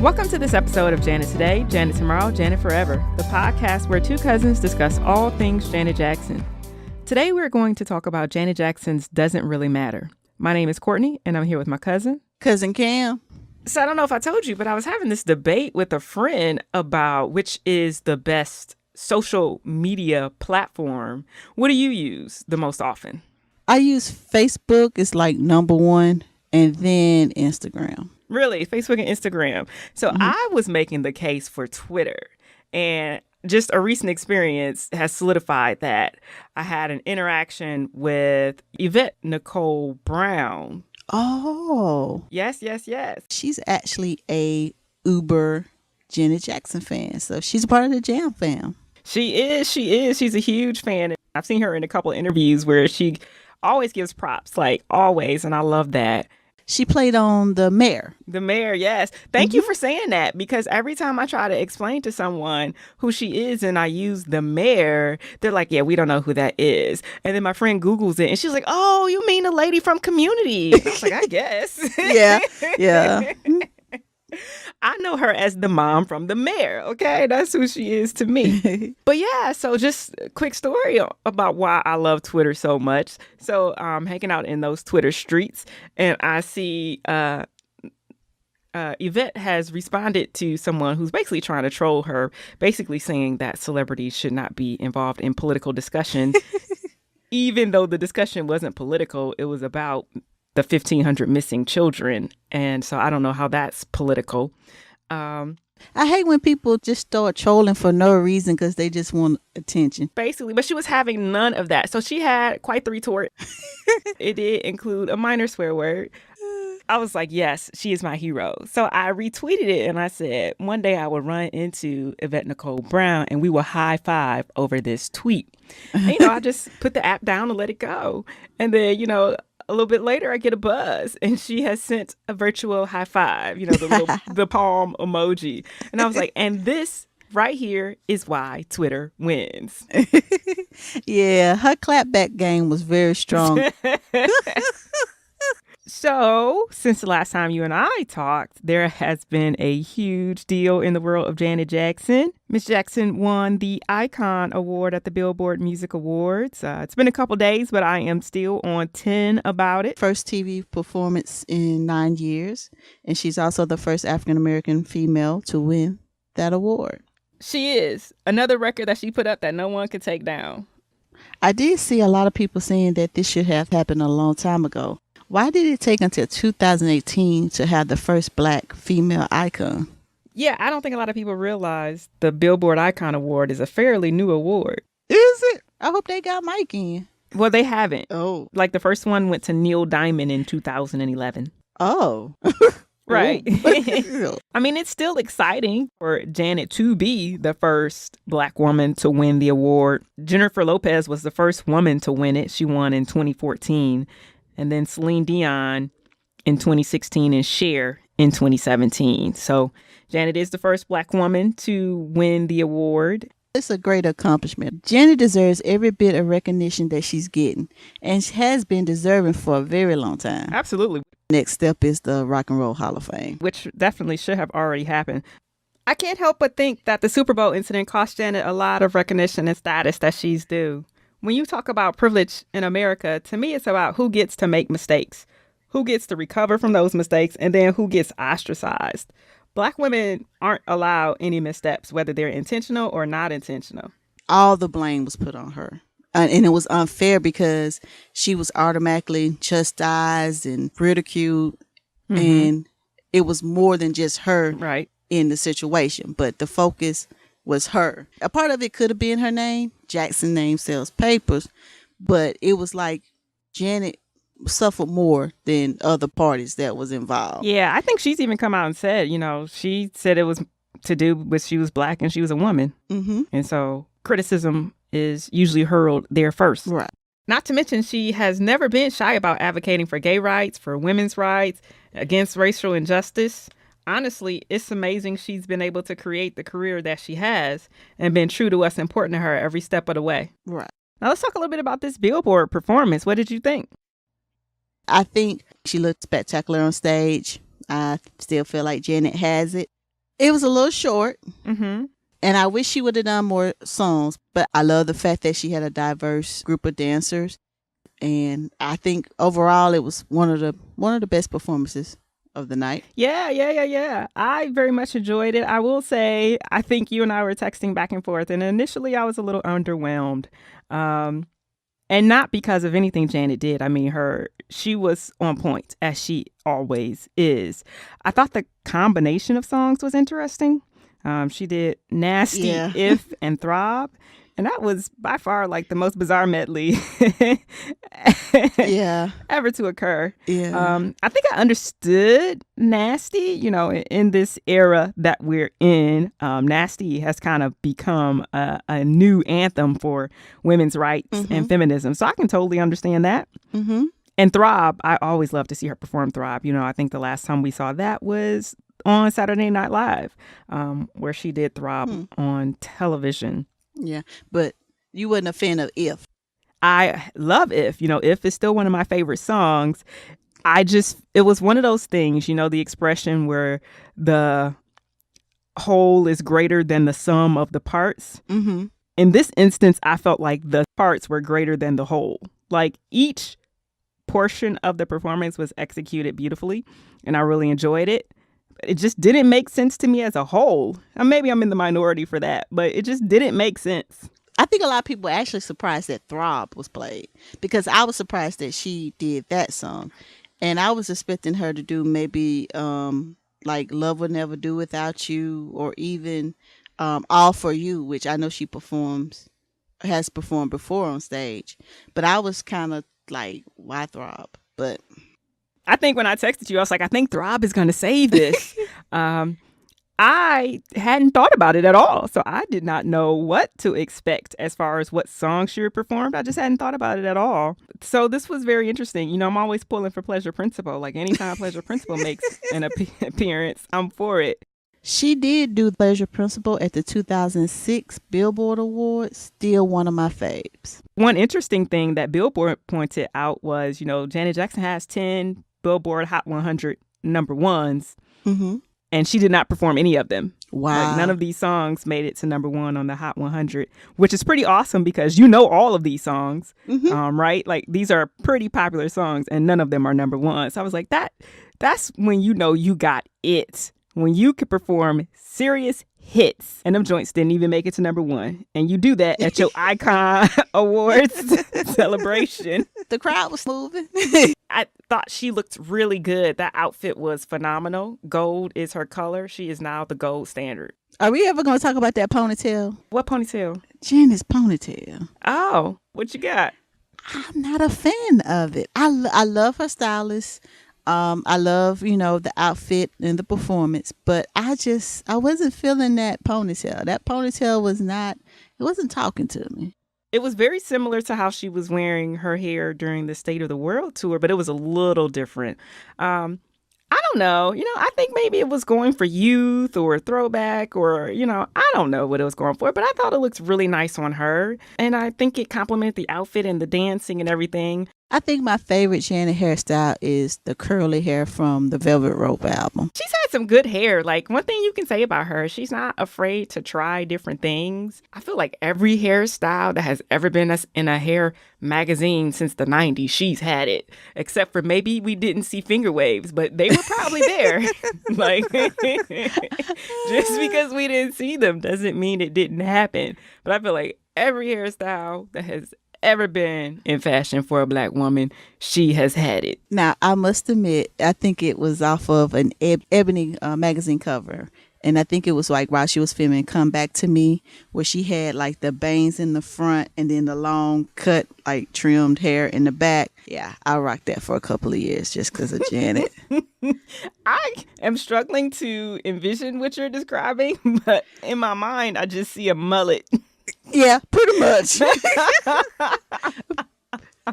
Welcome to this episode of Janet Today, Janet Tomorrow, Janet Forever, the podcast where two cousins discuss all things Janet Jackson. Today we're going to talk about Janet Jackson's Doesn't Really Matter. My name is Courtney, and I'm here with my cousin. Cousin Kam. So I don't know if I told you, but I was having this debate with a friend about which is the best social media platform. What do you use the most often? I use Facebook. It's like number one, and then Instagram. Really? Facebook and Instagram. So I was making the case for Twitter, and just a recent experience has solidified that. I had an interaction with Yvette Nicole Brown. Oh. Yes. She's actually a uber Janet Jackson fan. So she's a part of the Jam fam. She is. She's a huge fan. I've seen her in a couple of interviews where she always gives props, like always. And I love that. She played on The Mayor. The Mayor, yes. Thank you for saying that, because every time I try to explain to someone who she is and I use The Mayor, they're like, yeah, we don't know who that is. And then my friend Googles it and she's like, oh, you mean the lady from Community? I was like, I guess. Yeah. I know her as the mom from The Mayor, okay? That's who she is to me. But yeah, so just a quick story about why I love Twitter so much. So I'm hanging out in those Twitter streets, and I see Yvette has responded to someone who's basically trying to troll her, basically saying that celebrities should not be involved in political discussion, even though the discussion wasn't political. It was about the 1,500 missing children. And so I don't know how that's political. I hate when people just start trolling for no reason because they just want attention. Basically, but she was having none of that. So she had quite the retort. It did include a minor swear word. I was like, yes, she is my hero. So I retweeted it and I said, one day I will run into Yvette Nicole Brown and we will high five over this tweet. And, I just put the app down and let it go. And then, a little bit later, I get a buzz, and she has sent a virtual high five, the palm emoji. And I was like, and this right here is why Twitter wins. Yeah, her clapback game was very strong. So, since the last time you and I talked, there has been a huge deal in the world of Janet Jackson. Miss Jackson won the Icon Award at the Billboard Music Awards. It's been a couple days, but I am still on 10 about it. First TV performance in 9 years, and she's also the first African-American female to win that award. She is. Another record that she put up that no one could take down. I did see a lot of people saying that this should have happened a long time ago. Why did it take until 2018 to have the first Black female icon? Yeah, I don't think a lot of people realize the Billboard Icon Award is a fairly new award. Is it? I hope they got Mike in. Well, they haven't. Oh. Like the first one went to Neil Diamond in 2011. Oh. Right. I mean, it's still exciting for Janet to be the first Black woman to win the award. Jennifer Lopez was the first woman to win it. She won in 2014. And then Celine Dion in 2016 and Cher in 2017. So Janet is the first Black woman to win the award. It's a great accomplishment. Janet deserves every bit of recognition that she's getting, and she has been deserving for a very long time. Absolutely. Next step is the Rock and Roll Hall of Fame, which definitely should have already happened. I can't help but think that the Super Bowl incident cost Janet a lot of recognition and status that she's due. When you talk about privilege in America, to me, it's about who gets to make mistakes, who gets to recover from those mistakes, and then who gets ostracized. Black women aren't allowed any missteps, whether they're intentional or not intentional. All the blame was put on her. And it was unfair because she was automatically chastised and ridiculed. Mm-hmm. And it was more than just her in the situation. But the focus was her. A part of it could have been her name. Jackson name sells papers. But it was like Janet suffered more than other parties that was involved. Yeah, I think she's even come out and said, she said it was to do with she was Black and she was a woman. Mm-hmm. And so criticism is usually hurled there first. Right. Not to mention she has never been shy about advocating for gay rights, for women's rights, against racial injustice. Honestly, it's amazing she's been able to create the career that she has and been true to what's important to her every step of the way. Right. Now let's talk a little bit about this Billboard performance. What did you think? I think she looked spectacular on stage. I still feel like Janet has it. It was a little short. Mm-hmm. And I wish she would have done more songs, but I love the fact that she had a diverse group of dancers. And I think overall it was one of the best performances of the night. Yeah. I very much enjoyed it. I will say, I think you and I were texting back and forth, and initially I was a little underwhelmed. And not because of anything Janet did. I mean, she was on point, as she always is. I thought the combination of songs was interesting. She did Nasty, If, and Throb. And that was by far like the most bizarre medley ever to occur. Yeah. I think I understood Nasty, in this era that we're in. Nasty has kind of become a new anthem for women's rights and feminism. So I can totally understand that. Mm-hmm. And Throb, I always love to see her perform Throb. I think the last time we saw that was on Saturday Night Live, where she did Throb on television. Yeah, but you wasn't a fan of If. I love If. If is still one of my favorite songs. It was one of those things, the expression where the whole is greater than the sum of the parts. Mm-hmm. In this instance, I felt like the parts were greater than the whole. Like each portion of the performance was executed beautifully, and I really enjoyed it. It just didn't make sense to me as a whole. And maybe I'm in the minority for that, but it just didn't make sense. I think a lot of people were actually surprised that Throb was played, because I was surprised that she did that song. And I was expecting her to do maybe like Love Will Never Do Without You, or even All For You, which I know she has performed before on stage. But I was kind of like, why Throb? But I think when I texted you, I was like, I think Throb is going to save this. I hadn't thought about it at all. So I did not know what to expect as far as what song she would perform. I just hadn't thought about it at all. So this was very interesting. I'm always pulling for Pleasure Principle. Like anytime Pleasure Principle makes an appearance, I'm for it. She did do Pleasure Principle at the 2006 Billboard Awards. Still one of my faves. One interesting thing that Billboard pointed out was, Janet Jackson has 10 Billboard Hot 100 number ones, and she did not perform any of them. Wow. Like none of these songs made it to number one on the Hot 100, which is pretty awesome because all of these songs, right? Like these are pretty popular songs, and none of them are number one. So I was like, that's when you got it. When you could perform serious hits, and them joints didn't even make it to number one, and you do that at your Icon Awards celebration. The crowd was moving. I thought she looked really good. That outfit was phenomenal. Gold is her color. She is now the gold standard. Are we ever going to talk about that ponytail? What ponytail? Janet's ponytail. Oh, what you got? I'm not a fan of it. I love her stylist. I love, the outfit and the performance, but I wasn't feeling that ponytail. That ponytail wasn't talking to me. It was very similar to how she was wearing her hair during the State of the World tour, but it was a little different. I don't know. I think maybe it was going for youth or throwback or, I don't know what it was going for, but I thought it looked really nice on her. And I think it complemented the outfit and the dancing and everything. I think my favorite Janet hairstyle is the curly hair from the Velvet Rope album. She's had some good hair. Like one thing you can say about her, she's not afraid to try different things. I feel like every hairstyle that has ever been in a hair magazine since the 90s, she's had it. Except for maybe we didn't see finger waves, but they were probably there. Like just because we didn't see them doesn't mean it didn't happen. But I feel like every hairstyle that has ever been in fashion for a Black woman, she has had it. Now, I must admit, I think it was off of an Ebony magazine cover. And I think it was like while she was filming Come Back to Me, where she had like the bangs in the front and then the long cut, like trimmed hair in the back. Yeah, I rocked that for a couple of years just because of Janet. I am struggling to envision what you're describing, but in my mind, I just see a mullet. Yeah, pretty much.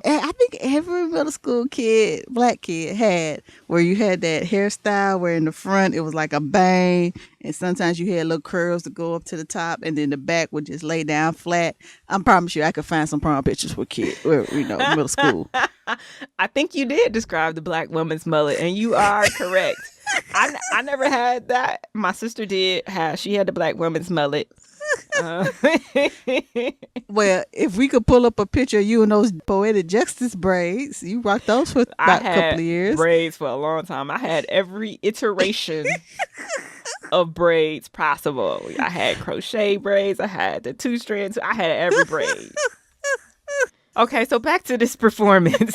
And I think every middle school kid, Black kid, had where you had that hairstyle where in the front it was like a bang, and sometimes you had little curls to go up to the top, and then the back would just lay down flat. I promise you, I could find some prom pictures with kids, middle school. I think you did describe the Black woman's mullet, and you are correct. I never had that. My sister did. She had the black woman's mullet. Well, if we could pull up a picture of you in those poetic justice braids, you rocked those for about a couple of years. Braids for a long time. I had every iteration of braids possible. I had crochet braids. I had the 2 strands. I had every braid. Okay, so back to this performance.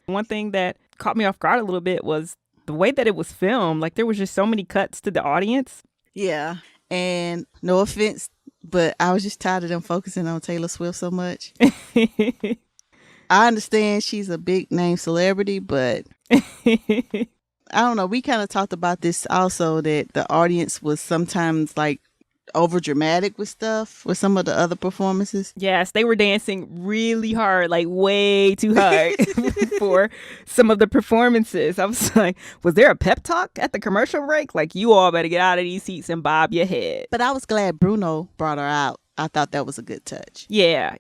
One thing that caught me off guard a little bit was the way that it was filmed. Like, there was just so many cuts to the audience. Yeah. And no offense, but I was just tired of them focusing on Taylor Swift so much. I understand she's a big name celebrity, but I don't know. We kind of talked about this also, that the audience was sometimes like over dramatic with stuff with some of the other performances. Yes, they were dancing really hard, like way too hard for some of the performances. I was like, was there a pep talk at the commercial break? Like, you all better get out of these seats and bob your head. But I was glad Bruno brought her out. I thought that was a good touch. Yeah.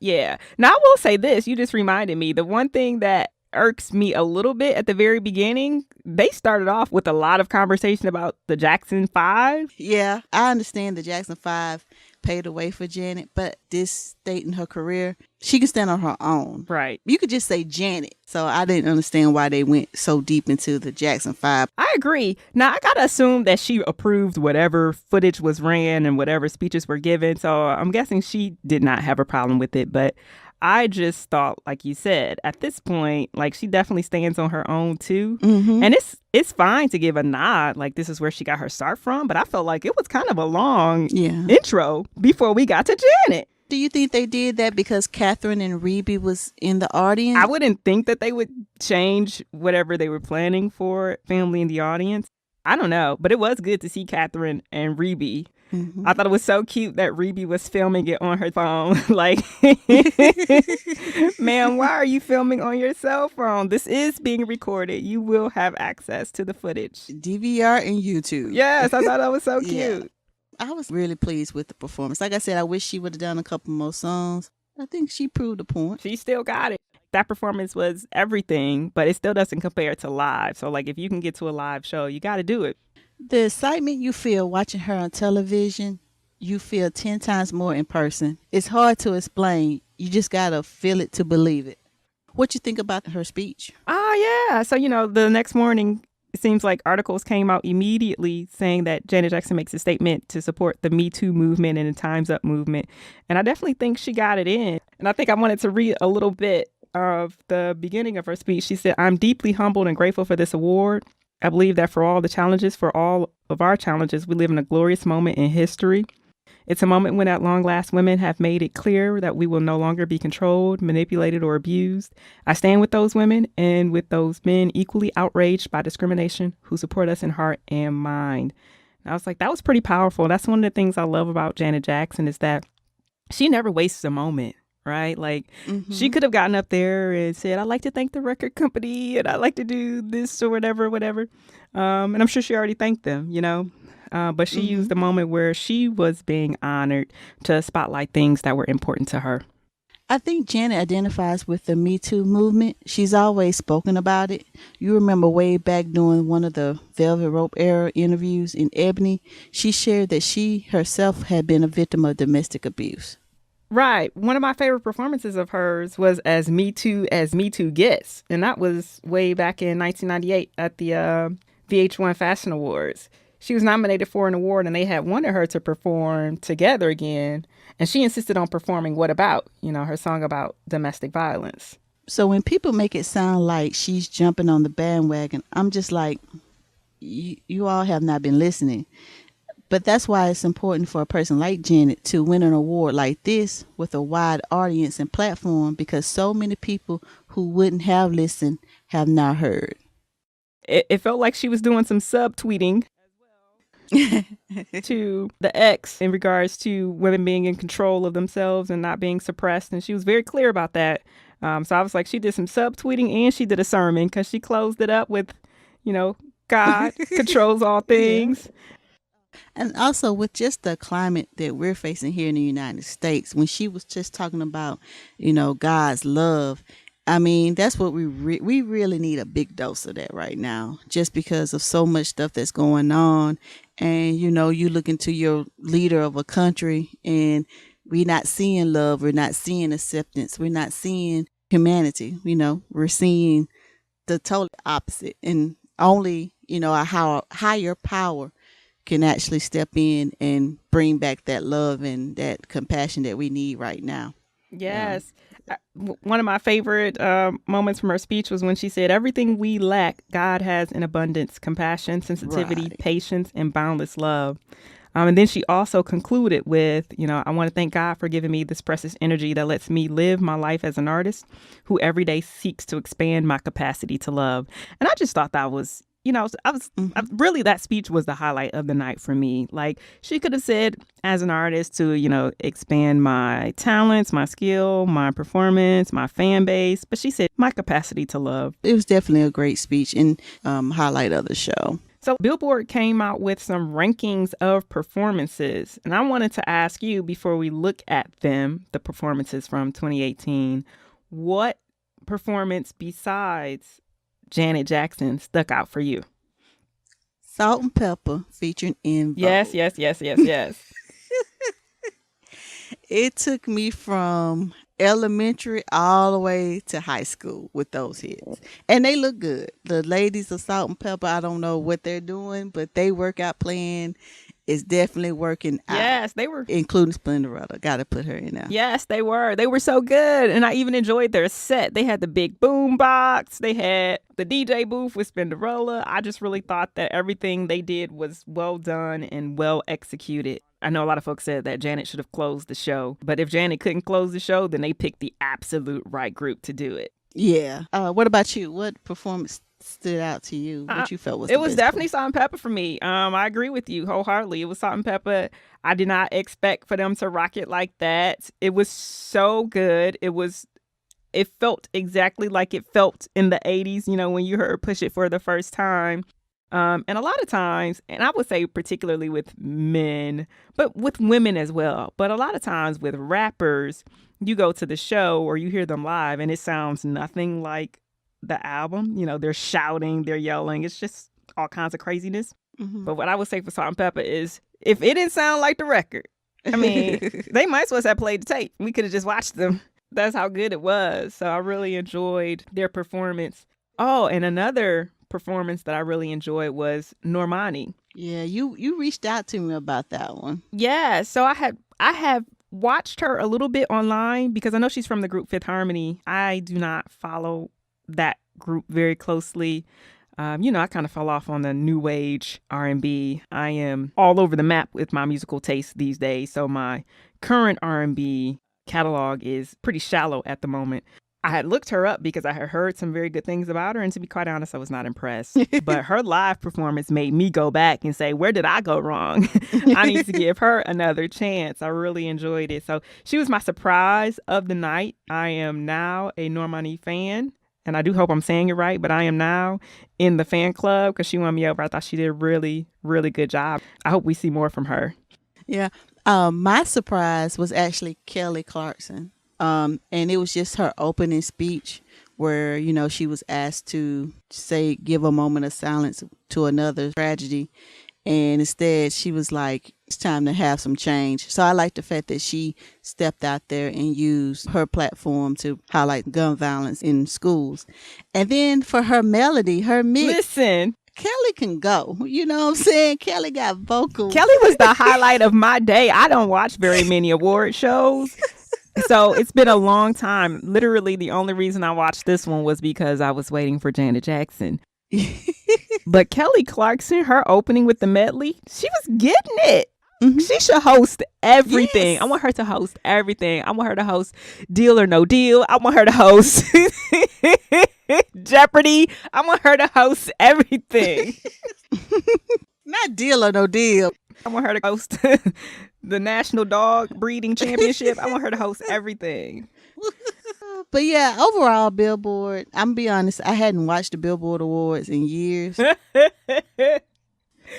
Now, I will say this. You just reminded me. The one thing that irks me a little bit at the very beginning, they started off with a lot of conversation about the Jackson 5. Yeah, I understand the Jackson 5 paved the way for Janet, but this state in her career, she can stand on her own. Right. You could just say Janet. So I didn't understand why they went so deep into the Jackson 5. I agree. Now, I got to assume that she approved whatever footage was ran and whatever speeches were given. So I'm guessing she did not have a problem with it. But I just thought, like you said, at this point, like, she definitely stands on her own too. Mm-hmm. And it's fine to give a nod, like this is where she got her start from. But I felt like it was kind of a long intro before we got to Janet. Do you think they did that because Catherine and Reby was in the audience? I wouldn't think that they would change whatever they were planning for family in the audience. I don't know, but it was good to see Catherine and Reby. Mm-hmm. I thought it was so cute that Reby was filming it on her phone. Like, ma'am, why are you filming on your cell phone? This is being recorded. You will have access to the footage. DVR and YouTube. Yes, I thought that was so cute. Yeah. I was really pleased with the performance. Like I said, I wish she would have done a couple more songs. I think she proved the point. She still got it. That performance was everything, but it still doesn't compare to live. So, like, if you can get to a live show, you got to do it. The excitement you feel watching her on television, you feel 10 times more in person. It's hard to explain. You just got to feel it to believe it. What you think about her speech? Oh, yeah. So, the next morning, it seems like articles came out immediately saying that Janet Jackson makes a statement to support the Me Too movement and the Time's Up movement. And I definitely think she got it in. And I think I wanted to read a little bit of the beginning of her speech. She said, "I'm deeply humbled and grateful for this award. I believe that for all of our challenges, we live in a glorious moment in history. It's a moment when at long last women have made it clear that we will no longer be controlled, manipulated, or abused. I stand with those women and with those men equally outraged by discrimination who support us in heart and mind." And I was like, that was pretty powerful. That's one of the things I love about Janet Jackson is that she never wastes a moment. Right? Like, she could have gotten up there and said, "I'd like to thank the record company and I'd like to do this or whatever. And I'm sure she already thanked them, but she used the moment where she was being honored to spotlight things that were important to her. I think Janet identifies with the Me Too movement. She's always spoken about it. You remember way back during one of the Velvet Rope era interviews in Ebony, she shared that she herself had been a victim of domestic abuse. Right. One of my favorite performances of hers was as Me Too gets. And that was way back in 1998 at the VH1 Fashion Awards. She was nominated for an award and they had wanted her to perform Together Again. And she insisted on performing What About, her song about domestic violence. So when people make it sound like she's jumping on the bandwagon, I'm just like, you all have not been listening. But that's why it's important for a person like Janet to win an award like this with a wide audience and platform, because so many people who wouldn't have listened have now heard. It felt like she was doing some subtweeting to the ex in regards to women being in control of themselves and not being suppressed. And she was very clear about that. So I was like, she did some subtweeting and she did a sermon because she closed it up with, God controls all things. Yeah. And also with just the climate that we're facing here in the United States, when she was just talking about, God's love, I mean, that's what we really need a big dose of that right now, just because of so much stuff that's going on. And, you know, you look into your leader of a country and we're not seeing love. We're not seeing acceptance. We're not seeing humanity. You know, we're seeing the total opposite. And only, you know, a higher power can actually step in and bring back that love and that compassion that we need right now. Yes. One of my favorite moments from her speech was when she said, everything we lack, God has in abundance: compassion, sensitivity, patience, and boundless love. And then she also concluded with, you know, I want to thank God for giving me this precious energy that lets me live my life as an artist who every day seeks to expand my capacity to love. And I just thought that was, you know, really, that speech was the highlight of the night for me. Like, she could have said, as an artist, to, you know, expand my talents, my skill, my performance, my fan base. But she said, my capacity to love. It was definitely a great speech and highlight of the show. So Billboard came out with some rankings of performances. And I wanted to ask you, before we look at them, the performances from 2018, what performance besides Janet Jackson stuck out for you? Salt-N-Pepa featuring En Vogue. Yes. It took me from elementary all the way to high school with those hits. And they look good. The ladies of Salt-N-Pepa, I don't know what they're doing, but they workout plan is definitely working out. Yes, they were. Including Splendoretta. Got to put her in there. Yes, they were. They were so good. And I even enjoyed their set. They had the big boom box. They had the DJ booth with Spinderella. I just really thought that everything they did was well done and well executed. I know a lot of folks said that Janet should have closed the show. But if Janet couldn't close the show, then they picked the absolute right group to do it. Yeah. What about you? What performance stood out to you? What you felt was it was definitely Salt-N-Pepa for me. I agree with you wholeheartedly. It was Salt-N-Pepa. I did not expect for them to rock it like that. It was so good. It felt exactly like it felt in the 80s, you know, when you heard Push It for the first time. And a lot of times, and I would say particularly with men, but with women as well, but a lot of times with rappers, you go to the show or you hear them live and it sounds nothing like the album. You know, they're shouting, they're yelling. It's just all kinds of craziness. Mm-hmm. But what I would say for Salt-N-Pepa is, if it didn't sound like the record, I mean, they might as well have played the tape. We could have just watched them. That's how good it was. So I really enjoyed their performance. Oh, and another performance that I really enjoyed was Normani. Yeah, you reached out to me about that one. Yeah, so I have watched her a little bit online because I know she's from the group Fifth Harmony. I do not follow that group very closely. You know, I kind of fell off on the new age R&B. I am all over the map with my musical taste these days. So my current R&B catalog is pretty shallow at the moment. I had looked her up because I had heard some very good things about her. And to be quite honest, I was not impressed. But her live performance made me go back and say, where did I go wrong? I need to give her another chance. I really enjoyed it. So she was my surprise of the night. I am now a Normani fan. And I do hope I'm saying it right, but I am now in the fan club because she won me over. I thought she did a really, really good job. I hope we see more from her. Yeah. My surprise was actually Kelly Clarkson. And it was just her opening speech where, you know, she was asked to give a moment of silence to another tragedy. And instead, she was like, it's time to have some change. So I like the fact that she stepped out there and used her platform to highlight gun violence in schools. And then for her melody, her mix. Listen. Kelly can go. You know what I'm saying? Kelly got vocals. Kelly was the highlight of my day. I don't watch very many award shows. So it's been a long time. Literally, the only reason I watched this one was because I was waiting for Janet Jackson. But Kelly Clarkson, her opening with the medley, she was getting it. Mm-hmm. She should host everything. Yes. I want her to host everything. I want her to host Deal or No Deal. I want her to host Jeopardy. I want her to host everything. Not Deal or No Deal. I want her to host the National Dog Breeding Championship. I want her to host everything. But yeah, overall, Billboard, I'm going to be honest, I hadn't watched the Billboard Awards in years.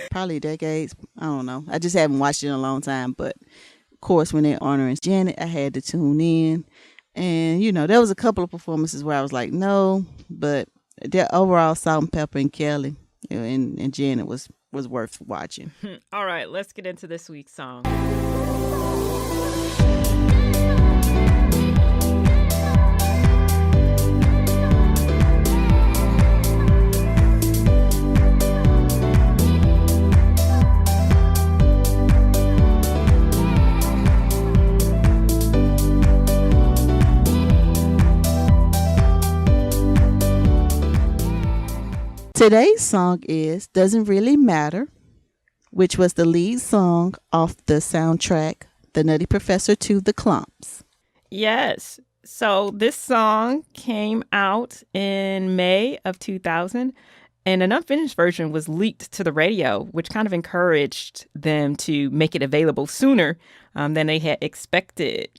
Probably decades. I don't know. I just haven't watched it in a long time. But of course, when they're honoring Janet, I had to tune in. And, there was a couple of performances where I was like, no, but overall, Salt-N-Pepa and Kelly and Janet was worth watching. All right, let's get into this week's song. Today's song is Doesn't Really Matter, which was the lead song off the soundtrack, The Nutty Professor to The Klumps. Yes. So this song came out in May of 2000, and an unfinished version was leaked to the radio, which kind of encouraged them to make it available sooner than they had expected.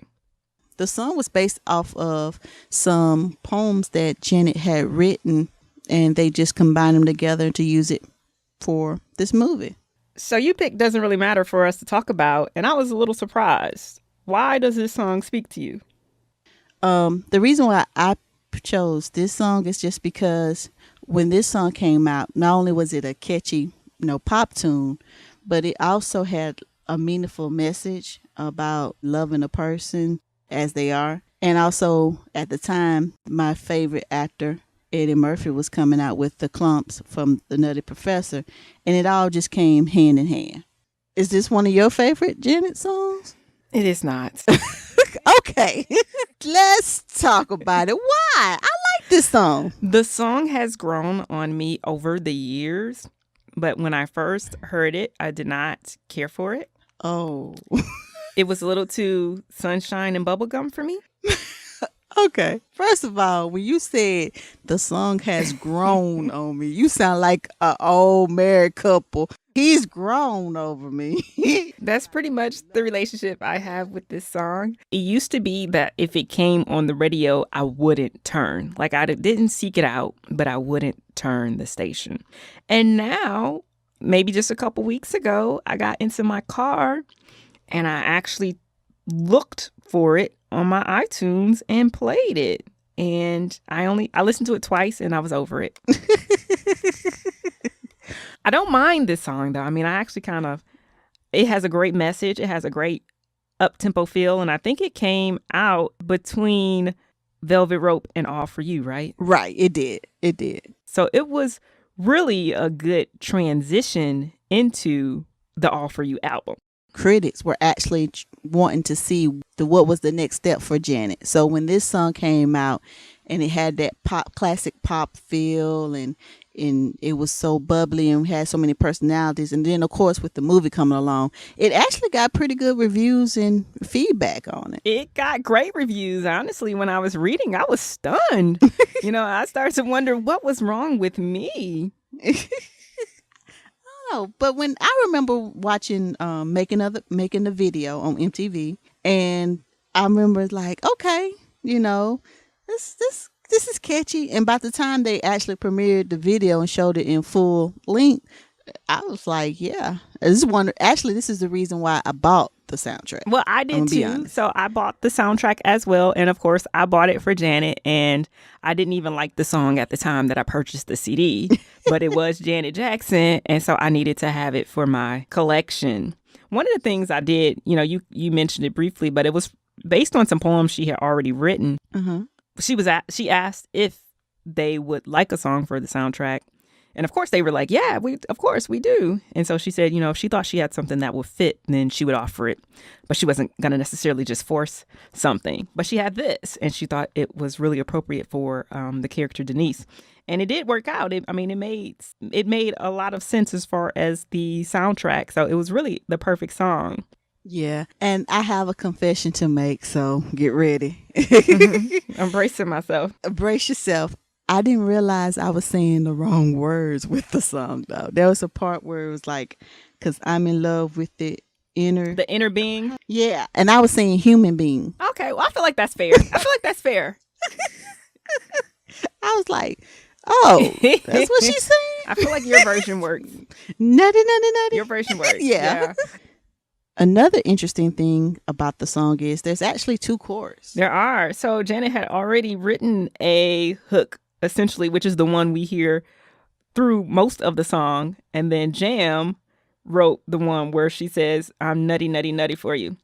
The song was based off of some poems that Janet had written, and they just combined them together to use it for this movie. So you picked Doesn't Really Matter for us to talk about, and I was a little surprised. Why does this song speak to you? The reason why I chose this song is just because when this song came out, not only was it a catchy, pop tune, but it also had a meaningful message about loving a person as they are. And also, at the time, my favorite actor, Eddie Murphy, was coming out with the Klumps from The Nutty Professor, and it all just came hand in hand. Is this one of your favorite Janet songs? It is not. Okay, let's talk about it. Why? I like this song. The song has grown on me over the years, but when I first heard it, I did not care for it. Oh. It was a little too sunshine and bubblegum for me. Okay. First of all, when you said the song has grown on me, you sound like an old married couple. He's grown over me. That's pretty much the relationship I have with this song. It used to be that if it came on the radio, I wouldn't turn. Like I didn't seek it out, but I wouldn't turn the station. And now, maybe just a couple weeks ago, I got into my car and I actually looked for it on my iTunes and played it. And I listened to it twice and I was over it. I don't mind this song though. I mean, I actually it has a great message. It has a great up-tempo feel. And I think it came out between Velvet Rope and All For You, right? Right. It did. It did. So it was really a good transition into the All For You album. Critics were actually wanting to see what was the next step for Janet. So when this song came out and it had that classic pop feel and it was so bubbly and had so many personalities, and then of course with the movie coming along, it actually got pretty good reviews and feedback on it. It got great reviews. Honestly, when I was reading, I was stunned. I started to wonder what was wrong with me. But when I remember watching making the video on MTV, and I remember like, okay, this is catchy. And by the time they actually premiered the video and showed it in full length, I was like, yeah, this is the reason why I bought the soundtrack. Well, I did too. So I bought the soundtrack as well. And of course, I bought it for Janet. And I didn't even like the song at the time that I purchased the CD. But it was Janet Jackson. And so I needed to have it for my collection. One of the things I did, you mentioned it briefly, but it was based on some poems she had already written. Uh-huh. She asked if they would like a song for the soundtrack. And of course they were like, yeah, of course we do. And so she said, if she thought she had something that would fit, then she would offer it. But she wasn't going to necessarily just force something. But she had this, and she thought it was really appropriate for the character Denise. And it did work out. It made a lot of sense as far as the soundtrack. So it was really the perfect song. Yeah. And I have a confession to make, so get ready. I'm bracing myself. Brace yourself. I didn't realize I was saying the wrong words with the song, though. There was a part where it was like, because I'm in love with the inner being. Yeah. And I was saying human being. Okay. Well, I feel like that's fair. I was like, oh, that's what she's saying? I feel like your version works. Nutty. Your version works. Yeah. Another interesting thing about the song is there's actually 2 chords. There are. So Janet had already written a hook, essentially, which is the one we hear through most of the song. And then Jam wrote the one where she says, I'm nutty, nutty, nutty for you.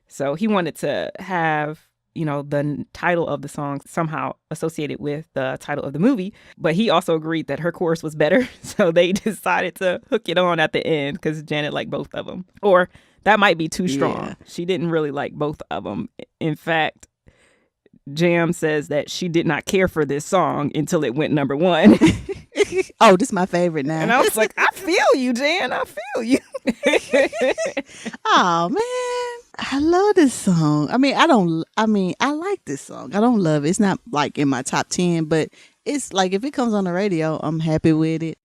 So he wanted to have, the title of the song somehow associated with the title of the movie. But he also agreed that her chorus was better. So they decided to hook it on at the end because Janet liked both of them. Or that might be too strong. Yeah. She didn't really like both of them. In fact, Jam says that she did not care for this song until it went number 1. Oh, this is my favorite now. And I was like, I feel you, Jan. I feel you. Oh, man. I love this song. I like this song. I don't love it. It's not like in my top 10, but it's like if it comes on the radio, I'm happy with it.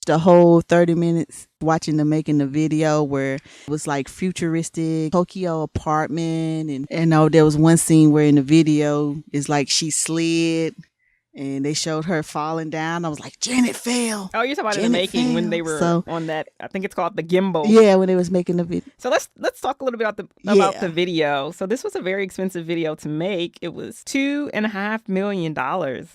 The whole 30 minutes watching the making the video where it was like futuristic Tokyo apartment and there was one scene where in the video is like she slid and they showed her falling down. I was like, Janet fell. Oh, you're talking about in the making when they were on that, I think it's called the gimbal. Yeah, when they was making the video. So let's talk a little bit about the video. So this was a very expensive video to make. It was $2.5 million.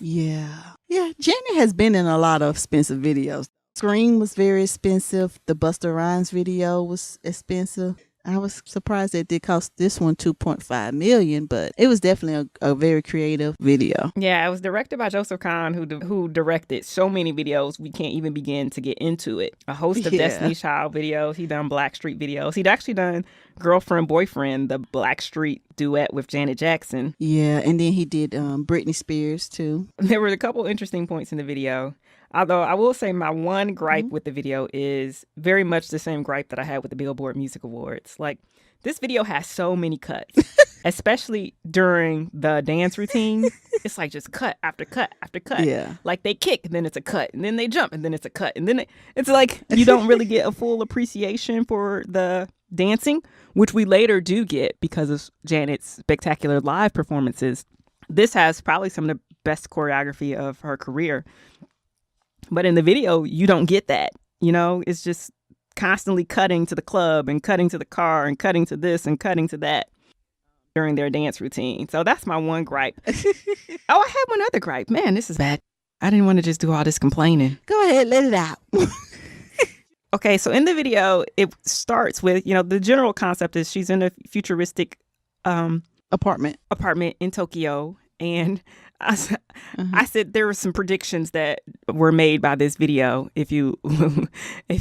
Yeah, Janet has been in a lot of expensive videos. Scream was very expensive. The Busta Rhymes video was expensive. I was surprised that it did cost this one $2.5 million, but it was definitely a very creative video. Yeah, it was directed by Joseph Kahn, who directed so many videos we can't even begin to get into it. A host of Destiny's Child videos. He done Blackstreet videos. He'd actually done Girlfriend Boyfriend, the Blackstreet duet with Janet Jackson. Yeah, and then he did Britney Spears too. There were a couple interesting points in the video. Although I will say my one gripe with the video is very much the same gripe that I had with the Billboard Music Awards. Like, this video has so many cuts, especially during the dance routine. It's like just cut after cut after cut. Yeah. Like they kick, and then it's a cut, and then they jump, and then it's a cut. And then it's like you don't really get a full appreciation for the dancing, which we later do get because of Janet's spectacular live performances. This has probably some of the best choreography of her career. But in the video, you don't get that. It's just constantly cutting to the club and cutting to the car and cutting to this and cutting to that during their dance routine. So that's my one gripe. Oh, I had one other gripe. Man, this is bad. I didn't want to just do all this complaining. Go ahead, let it out. Okay, so in the video, it starts with, the general concept is she's in a futuristic apartment in Tokyo. And I said there were some predictions that were made by this video. If you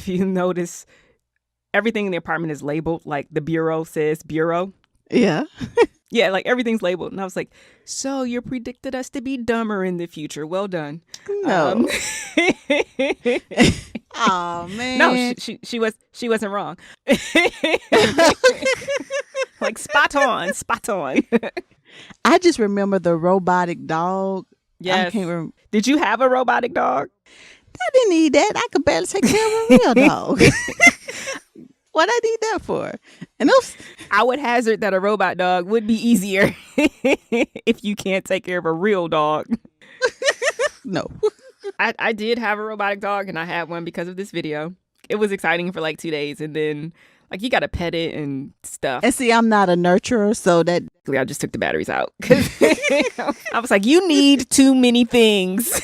notice, everything in the apartment is labeled. Like the bureau says bureau. Yeah. Yeah, like everything's labeled. And I was like, so you predicted us to be dumber in the future. Well done. No. Oh, man. No, she wasn't wrong. Like spot on. I just remember the robotic dog. Yes. I can't remember. Did you have a robotic dog? I didn't need that. I could barely take care of a real dog. What I need that for? And I would hazard that a robot dog would be easier if you can't take care of a real dog. No. I did have a robotic dog, and I had one because of this video. It was exciting for like 2 days, and then like you got to pet it and stuff. And see, I'm not a nurturer, so that I just took the batteries out. I was like, you need too many things.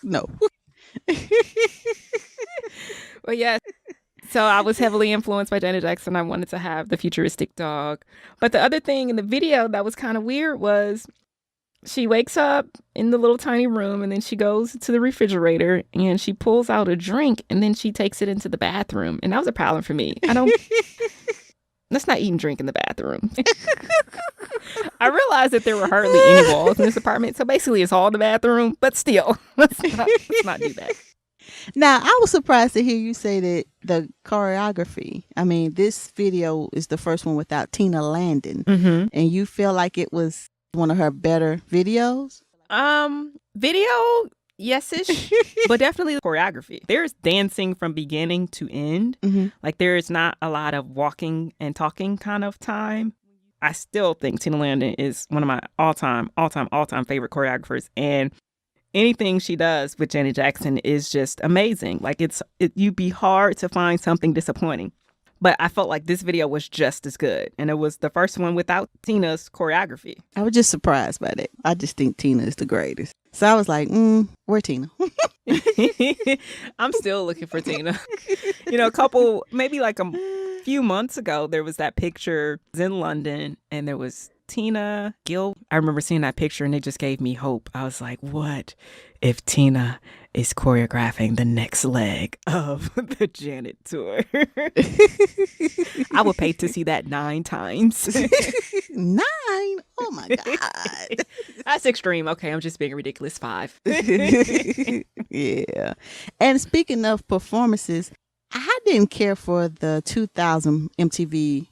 No. Well, yeah. So I was heavily influenced by Janet Jackson. I wanted to have the futuristic dog. But the other thing in the video that was kind of weird was she wakes up in the little tiny room, and then she goes to the refrigerator and she pulls out a drink, and then she takes it into the bathroom. And that was a problem for me. Let's not eat and drink in the bathroom. I realized that there were hardly any walls in this apartment. So basically it's all the bathroom, but still, let's not do that. Now, I was surprised to hear you say that the choreography, this video is the first one without Tina Landon. Mm-hmm. And you feel like it was one of her better videos? Video, yes-ish, but definitely choreography. There's dancing from beginning to end. Mm-hmm. Like there is not a lot of walking and talking kind of time. I still think Tina Landon is one of my all-time favorite choreographers. And anything she does with Janet Jackson is just amazing. Like you'd be hard to find something disappointing. But I felt like this video was just as good. And it was the first one without Tina's choreography. I was just surprised by that. I just think Tina is the greatest. So I was like, where Tina? I'm still looking for Tina. Maybe like a few months ago, there was that picture in London and there was Tina Gill. I remember seeing that picture and it just gave me hope. I was like, what if Tina is choreographing the next leg of the Janet tour? I would pay to see that 9 times. 9? Oh my God. That's extreme. Okay, I'm just being ridiculous. 5. Yeah. And speaking of performances, I didn't care for the 2000 MTV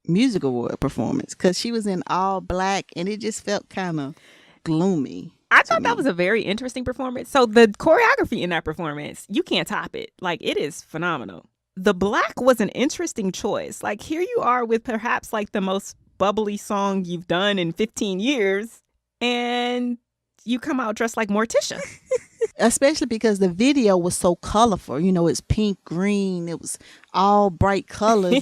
Music Award performance because she was in all black and it just felt kind of gloomy. I thought that was a very interesting performance. So the choreography in that performance, you can't top it. Like, it is phenomenal. The black was an interesting choice. Like, here you are with perhaps like the most bubbly song you've done in 15 years and you come out dressed like Morticia. Especially because the video was so colorful. It's pink, green. It was all bright colors.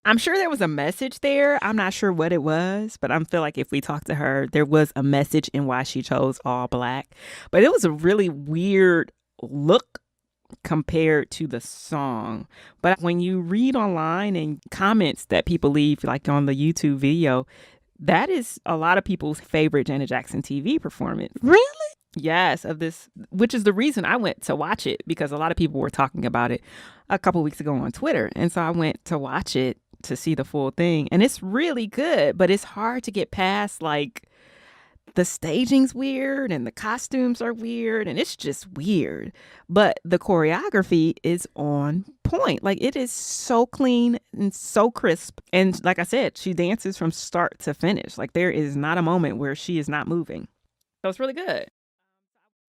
I'm sure there was a message there. I'm not sure what it was, but I feel like if we talked to her, there was a message in why she chose all black. But it was a really weird look compared to the song. But when you read online and comments that people leave, like on the YouTube video, that is a lot of people's favorite Janet Jackson TV performance. Really? Yes, of this, which is the reason I went to watch it, because a lot of people were talking about it a couple weeks ago on Twitter. And so I went to watch it to see the full thing. And it's really good, but it's hard to get past, like, the staging's weird and the costumes are weird and it's just weird. But the choreography is on point. Like, it is so clean and so crisp. And like I said, she dances from start to finish. Like, there is not a moment where she is not moving. So it's really good.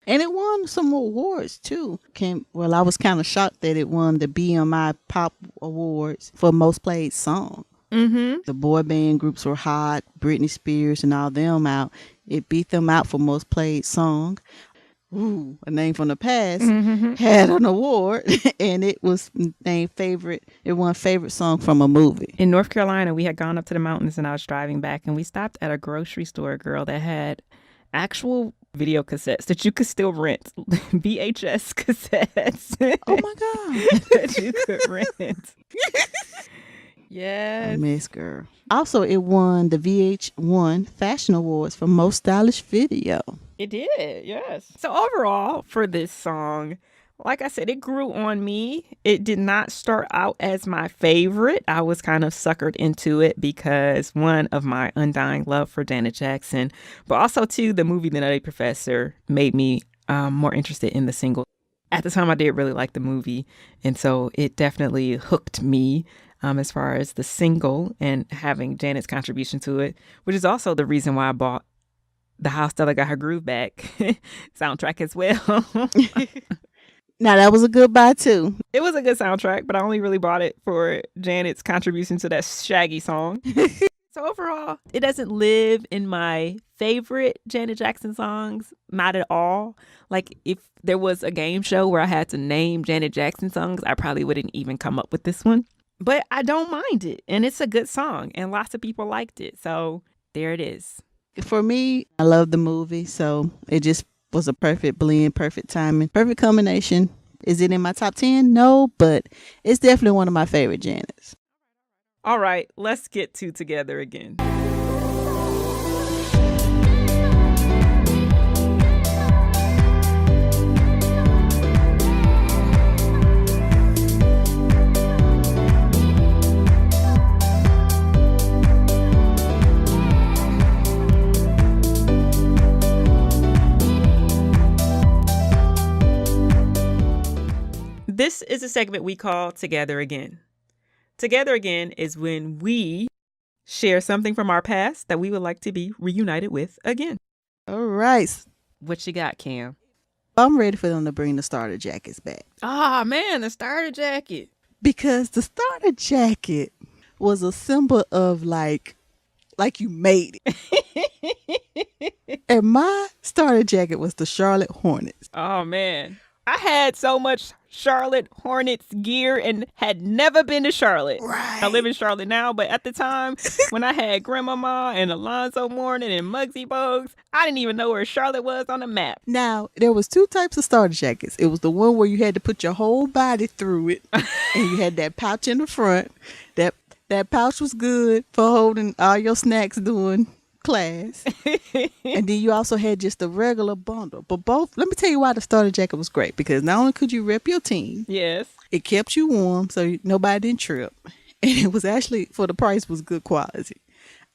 And it won some awards too. I was kind of shocked that it won the BMI Pop Awards for most played song. Mm-hmm. The boy band groups were hot, Britney Spears and all them out. It beat them out for most played song. Ooh, A Name from the Past had an award, and it was named favorite. It won favorite song from a movie. In North Carolina, we had gone up to the mountains and I was driving back and we stopped at a grocery store, girl, that had actual video cassettes that you could still rent. VHS cassettes. Oh my God. That you could rent. Yes. I miss girl. Also, it won the VH1 Fashion Awards for Most Stylish Video. It did, yes. So overall, for this song, like I said, it grew on me. It did not start out as my favorite. I was kind of suckered into it because, one, of my undying love for Janet Jackson, but also, two, the movie The Nutty Professor made me more interested in the single. At the time, I did really like the movie, and so it definitely hooked me as far as the single and having Janet's contribution to it, which is also the reason why I bought the How Stella Got Her Groove Back soundtrack as well. Now, that was a good buy, too. It was a good soundtrack, but I only really bought it for Janet's contribution to that Shaggy song. So overall, it doesn't live in my favorite Janet Jackson songs, not at all. Like, if there was a game show where I had to name Janet Jackson songs, I probably wouldn't even come up with this one. But I don't mind it, and it's a good song, and lots of people liked it. So there it is. For me, I love the movie, so it just was a perfect blend, perfect timing, perfect combination. Is it in my top 10? No, but it's definitely one of my favorite Janets. All right, let's get to Together Again. This is a segment we call Together Again. Together Again is when we share something from our past that we would like to be reunited with again. All right. What you got, Kam? I'm ready for them to bring the starter jackets back. Ah, man, the starter jacket. Because the starter jacket was a symbol of like you made it. And my starter jacket was the Charlotte Hornets. Oh, man. I had so much Charlotte Hornets gear and had never been to Charlotte. Right. I live in Charlotte now, but at the time when I had Grandmama and Alonzo Mourning and Muggsy Bogues, I didn't even know where Charlotte was on the map. Now, there was 2 types of starter jackets. It was the one where you had to put your whole body through it, and you had that pouch in the front. That pouch was good for holding all your snacks during class. And then you also had just a regular bundle. But both, let me tell you why the starter jacket was great, because not only could you rep your team, yes, it kept you warm so nobody didn't trip, and it was actually, for the price, was good quality.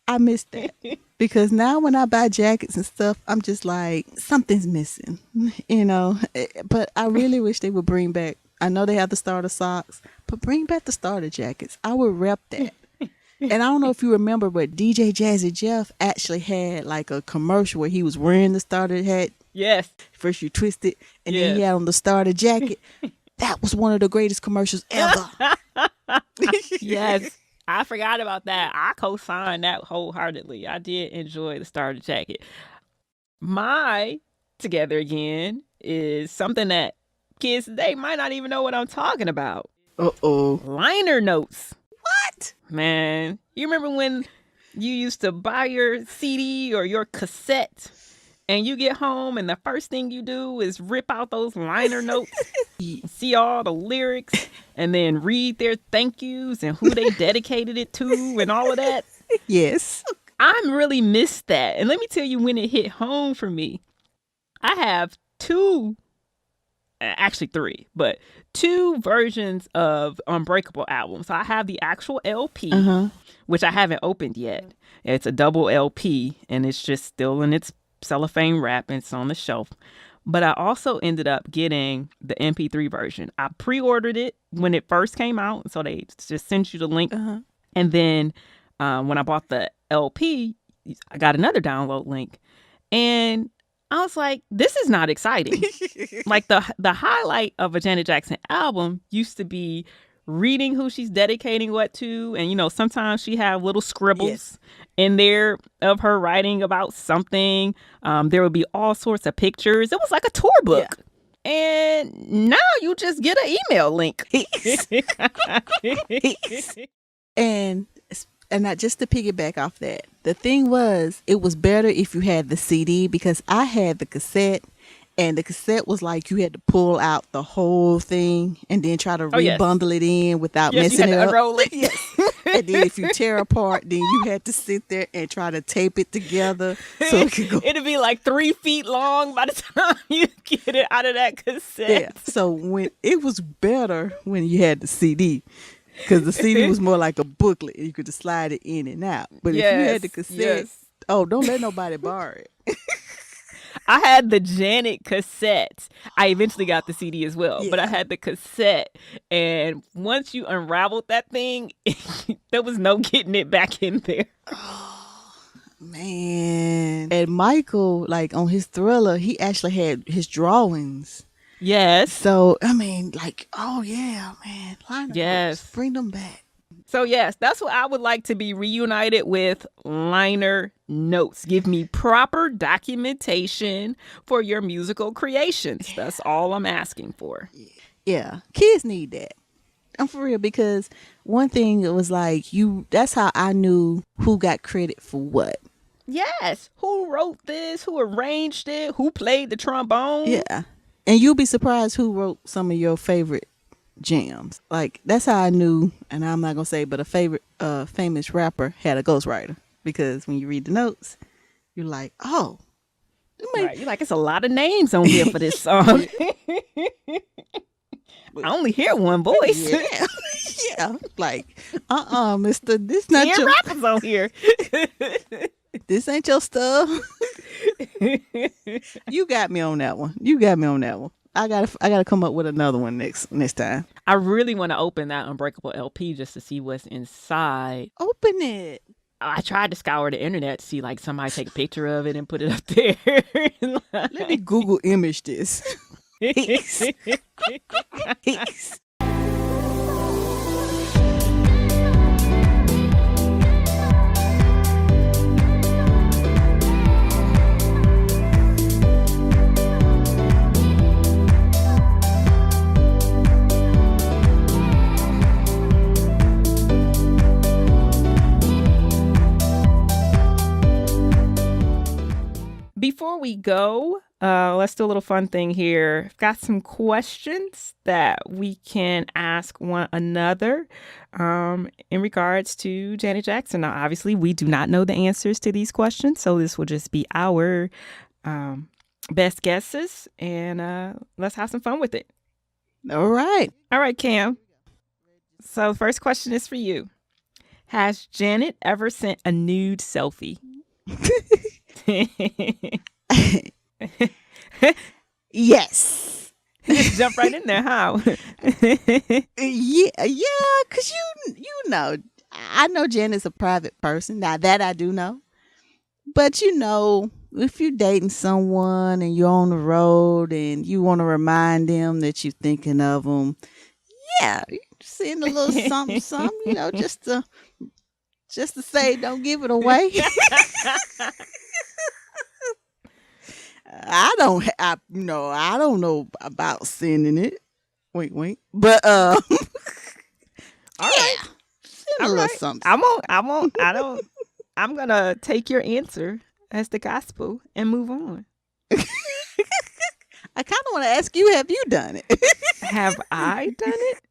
I missed that because now when I buy jackets and stuff, I'm just like, something's missing, you know. But I really wish they would bring back, I know they have the starter socks, but bring back the starter jackets. I would rep that. And I don't know if you remember, but DJ Jazzy Jeff actually had like a commercial where he was wearing the starter hat. Yes. First you twist it, and then he had on the starter jacket. That was one of the greatest commercials ever. Yes. I forgot about that. I co-signed that wholeheartedly. I did enjoy the starter jacket. My Together Again is something that kids today might not even know what I'm talking about. Uh-oh. Liner notes. What? Man, you remember when you used to buy your CD or your cassette and you get home and the first thing you do is rip out those liner notes, see all the lyrics, and then read their thank yous and who they dedicated it to and all of that? Yes. I really missed that. And let me tell you when it hit home for me. I have 2, actually 3, but 2 versions of Unbreakable albums. So I have the actual LP, which I haven't opened yet. It's a double LP, and it's just still in its cellophane wrap, and it's on the shelf. But I also ended up getting the MP3 version. I pre-ordered it when it first came out, so they just sent you the link. And then when I bought the LP, I got another download link, and I was like, this is not exciting. Like the highlight of a Janet Jackson album used to be reading who she's dedicating what to. And, you know, sometimes she have little scribbles in there of her writing about something. There would be all sorts of pictures. It was like a tour book. Yeah. And now you just get an email link. And not just to piggyback off that, the thing was, it was better if you had the CD, because I had the cassette, and the cassette was like you had to pull out the whole thing and then try to rebundle it in without messing it up. Unroll it. Yes. And then if you tear apart, then you had to sit there and try to tape it together so it could go. It'd be like 3 feet long by the time you get it out of that cassette. Yeah. So when it was better when you had the CD. Because the CD was more like a booklet. You could just slide it in and out. But if you had the cassette, don't let nobody borrow it. I had the Janet cassette. I eventually got the CD as well. But I had the cassette. And once you unraveled that thing, there was no getting it back in there. Oh, man. And Michael, like on his Thriller, he actually had his drawings. Yes. So, I mean, like, oh, yeah, man. Liner notes, bring them back. So, yes, that's what I would like to be reunited with, liner notes. Give me proper documentation for your musical creations. Yeah. That's all I'm asking for. Yeah. Kids need that. I'm for real, because one thing it was like, that's how I knew who got credit for what. Yes. Who wrote this? Who arranged it? Who played the trombone? Yeah. And you'll be surprised who wrote some of your favorite jams. Like, that's how I knew, and I'm not going to say, but a favorite famous rapper had a ghostwriter. Because when you read the notes, you're like, oh. Right. You're like, it's a lot of names on here for this song. I only hear one voice. Yeah. Yeah. Like, mister, this not your rappers on here. This ain't your stuff. You got me on that one. I gotta come up with another one next time. I really want to open that Unbreakable LP just to see what's inside. Open it. I tried to scour the internet to see like somebody take a picture of it and put it up there. Let me Google image this. Peace. Before we go, let's do a little fun thing here. I've got some questions that we can ask one another in regards to Janet Jackson. Now, obviously, we do not know the answers to these questions, so this will just be our best guesses, and let's have some fun with it. All right. All right, Kam. So first question is for you. Has Janet ever sent a nude selfie? Yes. Just jump right in there, huh? Yeah, because you know, I know Janet's a private person. Now that I do know. But if you're dating someone and you're on the road and you want to remind them that you're thinking of them, yeah, send a little something, just to say, don't give it away. I don't know about sending it. Wink, wink. But all right, send a little something. I'm gonna take your answer as the gospel and move on. I kind of want to ask you, have you done it? Have I done it?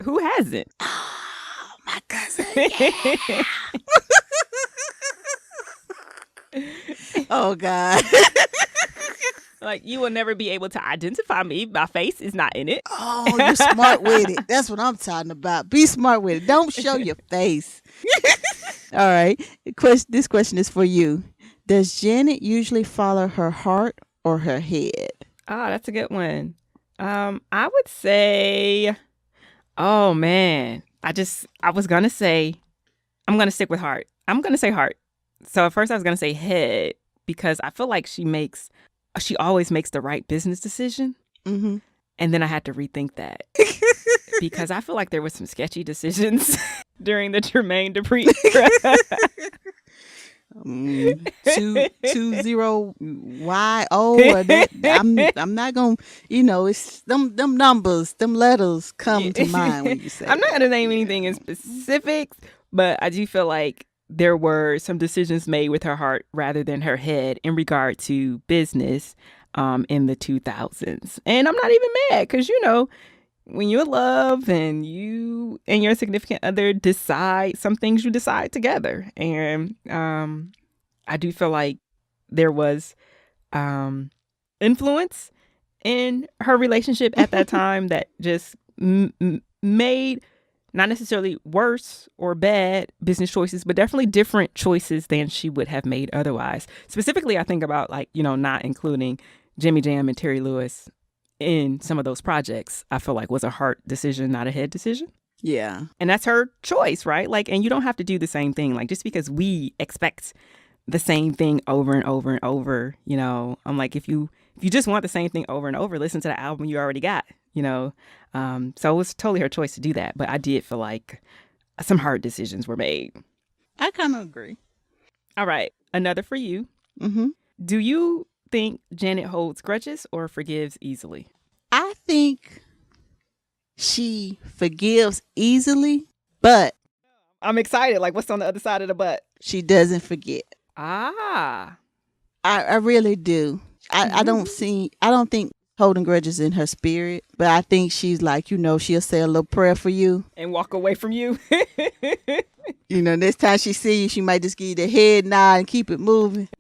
Who hasn't? Oh, my cousin. Yeah. Oh, God. Like, you will never be able to identify me. My face is not in it. Oh, you're smart with it. That's what I'm talking about. Be smart with it. Don't show your face. All right. This question is for you. Does Janet usually follow her heart or her head? Oh, that's a good one. I would say, oh man, I'm going to stick with heart. I'm going to say heart. So at first I was going to say head because I feel like she always makes the right business decision. Mm-hmm. And then I had to rethink that because I feel like there were some sketchy decisions during the Jermaine Dupri. 220YO. I'm not gonna. It's them numbers, them letters come to mind when you say. I'm not gonna name anything in specifics, but I do feel like there were some decisions made with her heart rather than her head in regard to business in the 2000s. And I'm not even mad because when you're in love and you and your significant other decide some things, you decide together. And I do feel like there was influence in her relationship at that time that just made not necessarily worse or bad business choices, but definitely different choices than she would have made otherwise. Specifically, I think about not including Jimmy Jam and Terry Lewis in some of those projects. I feel like was a heart decision, not a head decision. Yeah. And that's her choice, right? And you don't have to do the same thing. Just because we expect the same thing over and over and over, I'm like, if you just want the same thing over and over, listen to the album you already got, So it was totally her choice to do that. But I did feel like some hard decisions were made. I kind of agree. All right. Another for you. Mm-hmm. Do you think Janet holds grudges or forgives easily? I think she forgives easily, but I'm excited. What's on the other side of the butt? She doesn't forget. Ah. I really do. I don't think holding grudges in her spirit, but I think she's she'll say a little prayer for you and walk away from you. Next time she see you, she might just give you the head nod and keep it moving.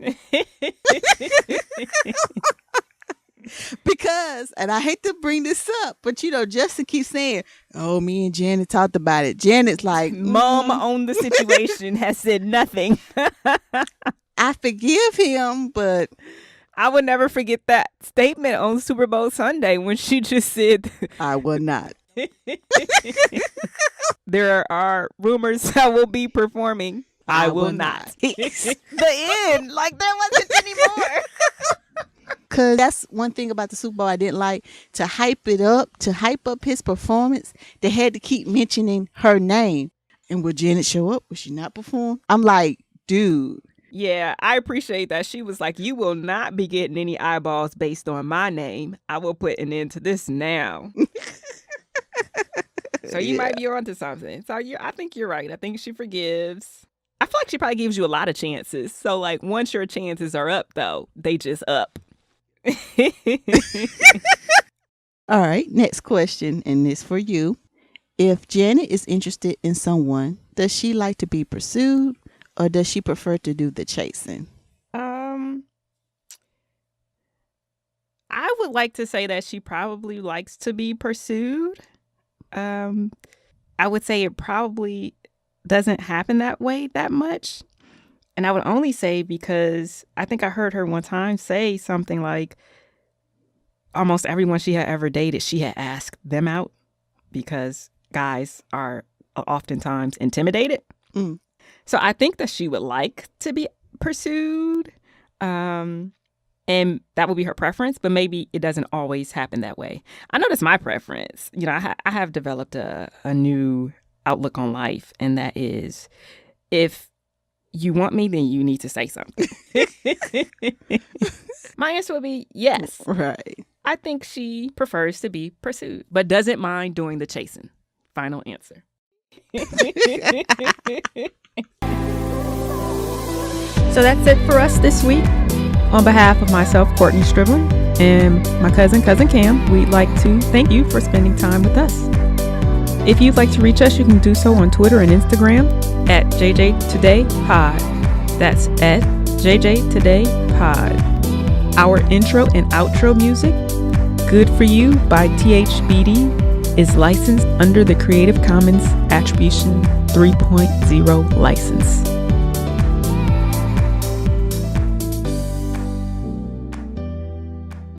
Because, and I hate to bring this up, but Justin keeps saying, "Oh, me and Janet talked about it." Janet's like, Mom on the situation has said nothing. I forgive him, but I would never forget that statement on Super Bowl Sunday when she just said, "I will not." There are rumors I will be performing. I will not. The end. There wasn't anymore. Because that's one thing about the Super Bowl I didn't like. To hype up his performance, they had to keep mentioning her name. And would Janet show up? Would she not perform? I'm like, dude. Yeah, I appreciate that. She was like, you will not be getting any eyeballs based on my name. I will put an end to this now. So you might be onto something. So I think you're right. I think she forgives. I feel like she probably gives you a lot of chances. So, like, once your chances are up, though, they just up. All right, next question, and this for you. If Janet is interested in someone, does she like to be pursued, or does she prefer to do the chasing? I would like to say that she probably likes to be pursued. I would say it probably doesn't happen that way that much. And I would only say because I think I heard her one time say something like almost everyone she had ever dated, she had asked them out because guys are oftentimes intimidated. So I think that she would like to be pursued. And that would be her preference, but maybe it doesn't always happen that way. I know that's my preference. You know, I have developed a new outlook on life, and that is, if you want me, then you need to say something. My answer would be yes. Right. I think she prefers to be pursued, but doesn't mind doing the chasing. Final answer. So that's it for us this week. On behalf of myself, Courtney Stribling, and my cousin Kam, we'd like to thank you for spending time with us. If you'd like to reach us, you can do so on Twitter and Instagram at JJTodayPod. That's at JJTodayPod. Our intro and outro music, Good For You by THBD, is licensed under the Creative Commons Attribution 3.0 license.